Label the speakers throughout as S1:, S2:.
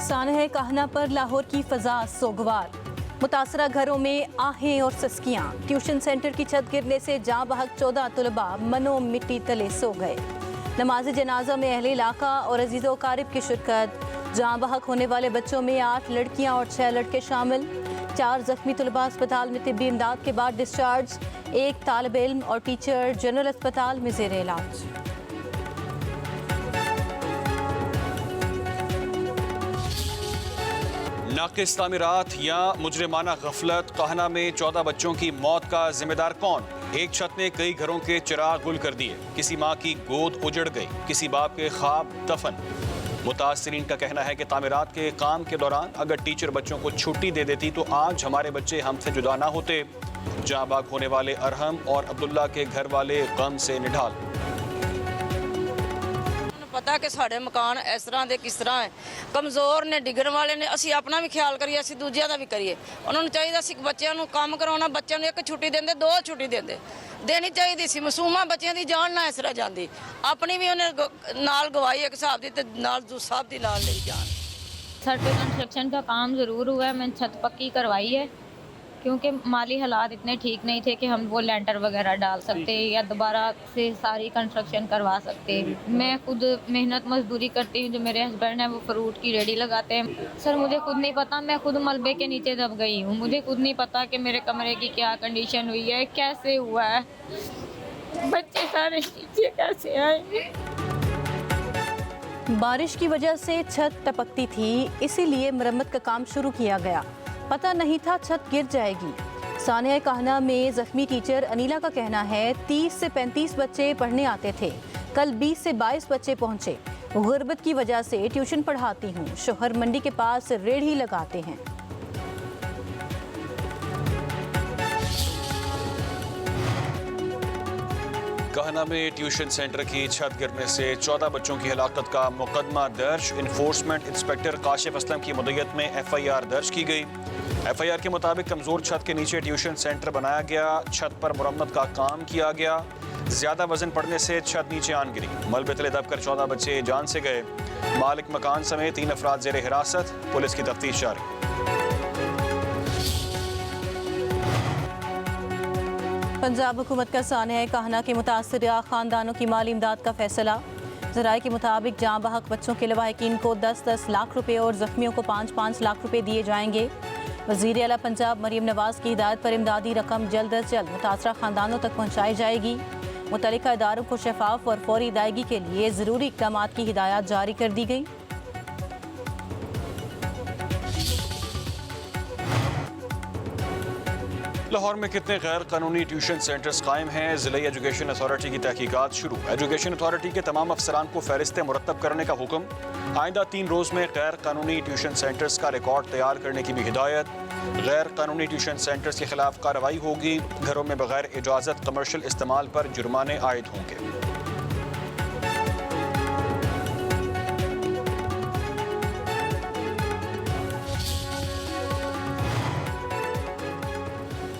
S1: सानह कहना पर लाहौर की फजा सोगवार, मुतासरा घरों में आहें और सस्कियां। ट्यूशन सेंटर की छत गिरने से जाँ बहक 14 तलबा मनो मिट्टी तले सो गए। नमाज जनाजा में अहले इलाका और अजीज़ो क़ारिब की शिरकत। जाँ बहक होने वाले बच्चों में 8 लड़कियां और 6 लड़के शामिल। 4 जख्मी तलबा अस्पताल में तिब्बी इमदाद के बाद डिस्चार्ज। एक तालिब इल्म और टीचर जनरल अस्पताल में ज़ेर इलाज।
S2: नाकिस तामीरात या मुजरिमाना गफलत। कहना में 14 बच्चों की मौत का जिम्मेदार कौन? एक छत ने कई घरों के चिराग गुल कर दिए। किसी माँ की गोद उजड़ गई, किसी बाप के ख्वाब दफन। मुतासरीन का कहना है कि तामीरात के काम के दौरान अगर टीचर बच्चों को छुट्टी दे देती तो आज हमारे बच्चे हमसे जुदा ना होते। जाँ बाग होने वाले अरहम और अब्दुल्ला के घर वाले गम से निढाल।
S3: पता कि साढ़े मकान इस तरह के किस तरह है, कमज़ोर ने, डिगण वाले ने। असी अपना भी ख्याल करिए, असी दूजिया का भी करिए। उन्होंने चाहिए असी बच्चों को काम कराना, बच्चों एक छुट्टी देंदे, 2 छुट्टी देंदे देनी चाहिए सी। मासूमा बच्चों की जान ना इस तरह जाती। अपनी भी उन्हें नाल गवाई एक हिसाब की, नाल साहब की नाल ली जान।
S4: छत पे कंस्ट्रक्शन का काम ज़रूर हुआ है, मैंने छत पक्की करवाई है क्योंकि माली हालात इतने ठीक नहीं थे कि हम वो लेंटर वगैरह डाल सकते या दोबारा से सारी कंस्ट्रक्शन करवा सकते। मैं खुद मेहनत मजदूरी करती हूँ। जो मेरे हस्बैंड हैं वो फ्रूट की रेडी लगाते हैं। सर मुझे खुद नहीं पता, मैं खुद मलबे के नीचे दब गई हूँ। मुझे खुद नहीं पता कि मेरे कमरे की क्या कंडीशन हुई है, कैसे हुआ है, बच्चे सारे नीचे कैसे आए।
S1: बारिश की वजह से छत टपकती थी, इसीलिए मरम्मत का काम शुरू किया गया। पता नहीं था छत गिर जाएगी। सानह कहना में जख्मी टीचर अनीला का कहना है 30 से 35 बच्चे पढ़ने आते थे, कल 20 से 22 बच्चे पहुंचे। गुर्बत की वजह से ट्यूशन पढ़ाती हूँ। शोहर मंडी के पास रेढ़ी लगाते हैं।
S2: कहना में ट्यूशन सेंटर की छत गिरने से 14 बच्चों की हलाकत का मुकदमा दर्ज। इन्फोर्समेंट इंस्पेक्टर काशिफ असलम की मुद्दत में FIR दर्ज की गई। FIR के मुताबिक कमज़ोर छत के नीचे ट्यूशन सेंटर बनाया गया। छत पर मुरम्मत का काम किया गया। ज़्यादा वजन पड़ने से छत नीचे आन गिरी। मलबे तले दबकर 14 बच्चे जान से गए। मालिक मकान समेत 3 अफराद ज़ेर हिरासत। पुलिस की तफ्तीश जारी।
S1: पंजाब हुकूमत का सानह कहना के मुतासरा ख़ानदानों की माली इमदाद का फैसला। ज़राए के मुताबिक जाँ बहक बच्चों के लवाहिकीन को 10-10 लाख रुपए और ज़ख्मियों को 5-5 लाख रुपए दिए जाएंगे। वज़ीर आला पंजाब मरीम नवाज़ की हिदायत पर इमदादी रकम जल्द अज जल्द मुतासरा ख़ानदानों तक पहुँचाई जाएगी। मुतल्लिका इदारों को शफाफ और फौरी अदायगी के लिए ज़रूरी इक़दाम की हिदायत जारी कर दी गई।
S2: लाहौर में कितने गैर कानूनी ट्यूशन सेंटर्स कायम हैं? ज़िला एजुकेशन अथॉरिटी की तहकीकात शुरू। एजुकेशन अथॉरिटी के तमाम अफसरान को फहरिस्तें मुरतब करने का हुक्म। आइंदा 3 रोज़ में गैर कानूनी ट्यूशन सेंटर्स का रिकॉर्ड तैयार करने की भी हिदायत। गैर कानूनी ट्यूशन सेंटर्स के खिलाफ कार्रवाई होगी। घरों में बगैर इजाज़त कमर्शियल इस्तेमाल पर जुर्माने आयद होंगे।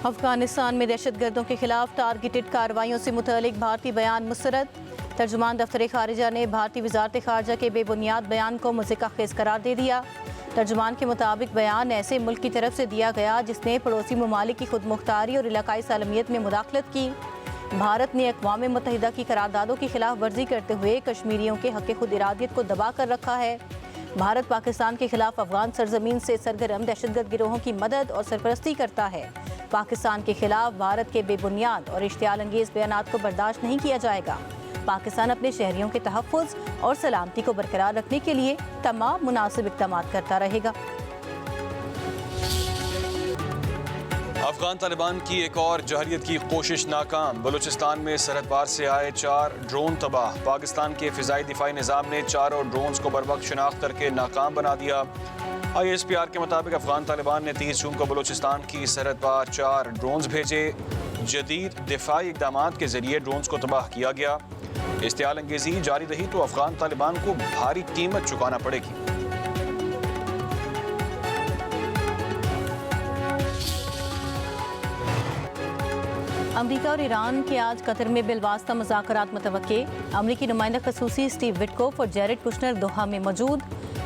S1: अफगानिस्तान में दहशतगर्दों के खिलाफ टारगेटेड कार्रवाइयों से मुतल्लिक भारतीय बयान मुस्तरद। तर्जुमान दफ्तर खारिजा ने भारतीय वजारत खारजा के बेबुनियाद बयान को मुज़क्किर करार दे दिया। तर्जुमान के मुताबिक बयान ऐसे मुल्क की तरफ से दिया गया जिसने पड़ोसी ममालिक की खुद मुख्तारी और इलाकाई सालमियत में मुदाखलत की। भारत ने अक़वाम मुत्तहिदा की करारदादों की खिलाफ वर्जी करते हुए कश्मीरियों के हक़ खुद इरादियत को दबा कर रखा है। भारत पाकिस्तान के खिलाफ अफगान सरजमीन से सरगर्म दहशतगर्द गिरोहों की मदद और सरपरस्ती करता है। पाकिस्तान के खिलाफ भारत के बेबुनियाद और इश्तियाल अंगेज़ बयानात को बर्दाश्त नहीं किया जाएगा। पाकिस्तान अपने शहरियों के तहफ़्फ़ुज़ और सलामती को बरकरार रखने के लिए तमाम मुनासिब इक़दाम करता रहेगा।
S2: अफगान तालिबान की एक और जहरियत की कोशिश नाकाम। बलूचिस्तान में सरहद पार से आए 4 ड्रोन तबाह। पाकिस्तान के फ़िज़ाई दिफाई निज़ाम ने 4 ड्रोन्स को बरवक्त शनाख्त करके नाकाम बना दिया। ISPR के मुताबिक अफगान तालिबान ने 30 जून को बलूचिस्तान की सरहद पार 4 ड्रोन्स भेजे। जदीद दिफाई इक़दामात के ज़रिए ड्रोन्स को तबाह किया गया। इश्तियाल अंगेज़ी जारी रही तो अफगान तालिबान को भारी कीमत चुकाना पड़ेगी।
S1: अमरीका और ईरान के आज कतर में बिलवास्ता मुज़ाकरात मुतवक्के। अमरीकी नुमाइंदा खसूसी स्टीव विटकोफ और जेरेड कुशनर दोहा में मौजूद।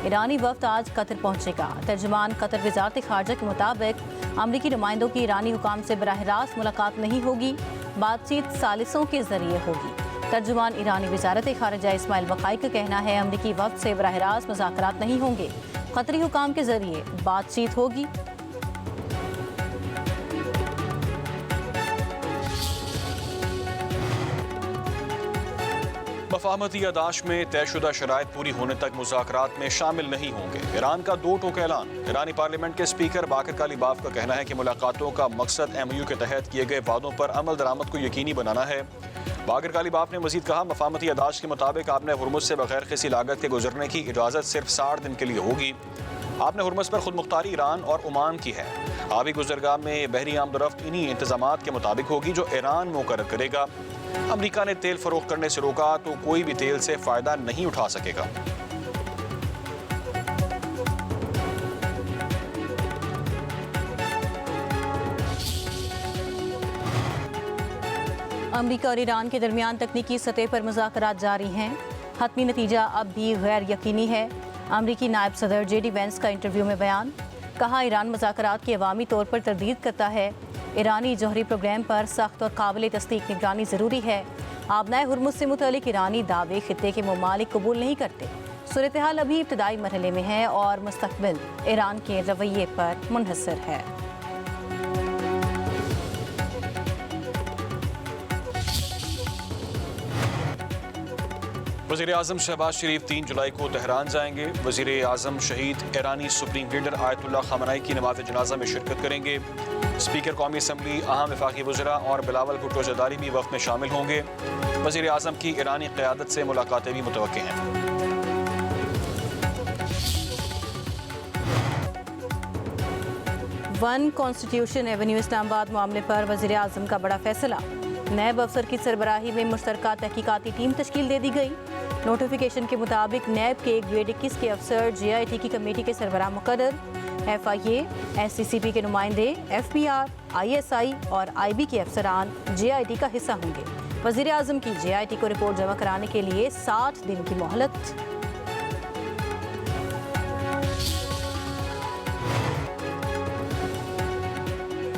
S1: ईरानी वफ्द आज कतर पहुंचेगा। तर्जुमान कतर वजारत खारजा के मुताबिक अमरीकी नुमाइंदों की ईरानी हुकाम से बराह रास्त मुलाकात नहीं होगी, बातचीत सालिसों के जरिए होगी। तर्जुमान ईरानी वजारत खारजा इस्माइल बकाई का कहना है अमरीकी वफ्द से बराह रास्त मुज़ाकरात नहीं होंगे, कतरी हुकाम के जरिए बातचीत होगी।
S2: मफाहमती यादाश्त में तयशुदा शराइत पूरी होने तक मुज़ाकरात में शामिल नहीं होंगे। ईरान का दो टोक ऐलान। ईरानी पार्लियामेंट के स्पीकर बाकर कालीबाफ का कहना है कि मुलाकातों का मकसद MOU के तहत किए गए वादों पर अमल दरामद को यकीनी बनाना है। बाकर कालीबाफ ने मजीद कहा, मफाहमती यादाश्त के मुताबिक आपने हुर्मुज़ से बगैर किसी लागत के गुजरने की इजाज़त सिर्फ 60 दिन के लिए होगी। आपने हुर्मुज़ पर खुद मुख्तारी ईरान और ओमान की है। आबी गुजरगाह में बहरी आमदोरफ्त इन्हीं इंतजामात के मुताबिक होगी जो ईरान मुकर्रर करेगा। अमरीका ने तेल फरोख्त करने से रोका तो कोई भी तेल से फ़ायदा नहीं उठा सकेगा।
S1: अमरीका और ईरान के दरमियान तकनीकी सतह पर मुज़ाकरात जारी हैं। हतमी नतीजा अब भी गैर यकीनी है। अमरीकी नायब सदर JD वेंस का इंटरव्यू में बयान। कहा, ईरान मुज़ाकरात की अवामी तौर पर तरदीद करता है। ईरानी जौहरी प्रोग्राम पर सख्त और काबिल तस्दीक निगरानी ज़रूरी है। आबनाए हुर्मुज़ से मुतल्लिक ईरानी दावे खित्ते के ममालिक कबूल नहीं करते। सूरत हाल अभी इब्तदाई मरहले में है और मुस्तकबिल ईरान के रवैये पर मुनहसर है।
S2: वज़ीर-ए-आज़म शहबाज शरीफ 3 जुलाई को तेहरान जाएंगे। वज़ीर-ए-आज़म शहीद ईरानी सुप्रीम लीडर आयतुल्लाह ख़ामनेई की नमाज़ जनाजा में शिरकत करेंगे। स्पीकर कौमी असम्बली, अहम वफाकी वज़रा और बिलावल भुट्टो ज़रदारी भी वक्त में शामिल होंगे। वज़ीर-ए-आज़म की ईरानी क़यादत से मुलाकातें भी मुतवक्के हैं।
S1: वन कॉन्स्टिट्यूशन एवेन्यू इस्लामाबाद मामले पर वज़ीर-ए-आज़म का बड़ा फैसला। नैब अफसर की सरबराही में मुश्तरका तहकीकाती टीम तश्कील दे दी गई। नोटिफिकेशन के मुताबिक नैब के ग्रेड 21 के अफसर JIT की कमेटी के सरबराह मुकर्रर, FIA, SCCP के नुमाइंदे, FPR, ISI और IB के अफसरान JIT का हिस्सा होंगे। वज़ीर-ए-आज़म की JIT को रिपोर्ट जमा कराने के लिए 60 दिन की मोहलत।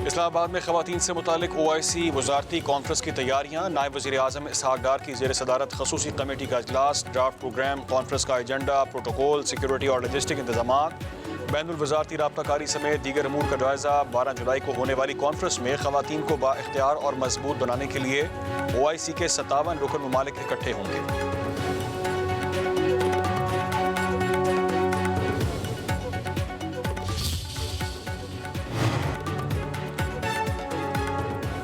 S2: इस्लामाबाद में ख़वातीन से मुतालिक OIC वज़ारती कॉन्फ्रेंस की तैयारियाँ। नायब वज़ीर-ए-आज़म इसहाक़ डार की ज़ेर सदारत ख़ुसूसी कमेटी का इजलास, ड्राफ्ट प्रोग्राम, कॉन्फ्रेंस का एजेंडा, प्रोटोकॉल, सिक्योरिटी और लॉजिस्टिक इंतजामात, बैनुल वज़ारती राब्ताकारी समेत दीगर अमूर का जायज़ा। 12 जुलाई को होने वाली कॉन्फ्रेंस में ख़वातीन को बाइख्तियार और मजबूत बनाने के लिए OIC के 57 रुकन ममालिक इकट्ठे होंगे।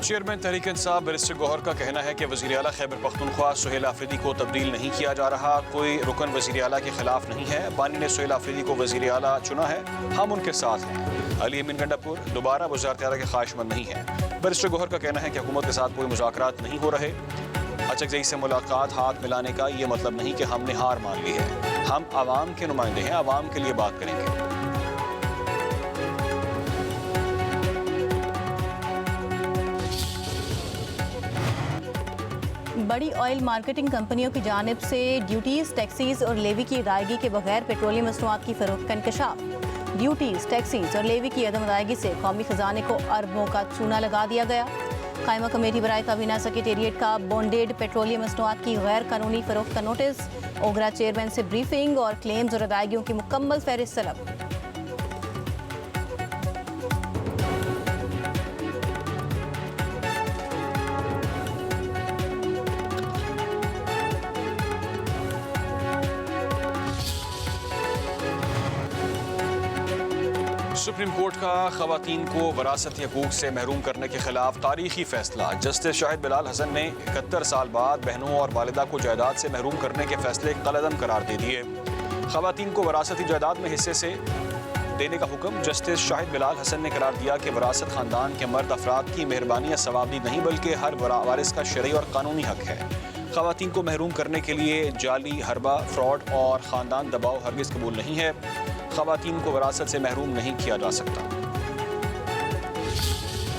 S2: चेयरमैन तहरीक इंसाफ बैरिस्टर गौहर का कहना है कि वज़ीर आला खैबर पख्तूनख्वा सुहेल आफरीदी को तब्दील नहीं किया जा रहा। कोई रुकन वज़ीर आला के खिलाफ नहीं है। बानी ने सुहेल आफरीदी को वज़ीर आला चुना है, हम उनके साथ हैं। अली अमीन गंडापुर दोबारा वज़ारत आला के ख्वाहिशमंद नहीं है। बैरिस्टर गौहर का कहना है कि हुकूमत के साथ कोई मुज़ाकरात नहीं हो रहे। अचकजई से मुलाकात, हाथ मिलाने का ये मतलब नहीं कि हमने हार मान ली है। हम आवाम के नुमाइंदे हैं, आवाम के लिए बात करेंगे।
S1: बड़ी ऑयल मार्केटिंग कंपनियों की जानिब से ड्यूटीज़, टैक्सीज और लेवी की अदायगी के बगैर पेट्रोलियम मसनूआत की फरोख्त का इंकशाफ। ड्यूटीज़, टैक्सीज और लेवी की अदम अदायगी से कौमी खजाने को अरबों का चूना लगा दिया गया। कायमा कमेटी बराए काबीना सेक्रेटेरिएट का बॉन्डेड पेट्रोलियम मसनूआत की गैर कानूनी फरोख्त का नोटिस। ओगरा चेयरमैन से ब्रीफिंग और क्लेम्स और अदायगियों की मुकम्मल फहरिस्त तलब।
S2: सुप्रीम कोर्ट का ख़वातीन को वरासती हकूक़ से महरूम करने के खिलाफ तारीखी फैसला। जस्टिस शाहिद बिलाल हसन ने 71 साल बाद बहनों और वालिदा को जायदाद से महरूम करने के फैसले कलअदम करार दे दिए। ख़वातीन को वरासती जायदाद में हिस्से से देने का हुक्म जस्टिस शाहिद बिलाल हसन ने करार दिया कि वरासत ख़ानदान के मर्द अफराद की मेहरबानी या सवाबदी नहीं बल्कि हर वारिस का शरई और कानूनी हक है। ख़वातीन को महरूम करने के लिए जाली, हरबा, फ्रॉड और ख़ानदान दबाव हरगिज़ कबूल नहीं है। ख़वातीन को वरासत से महरूम नहीं किया जा सकता।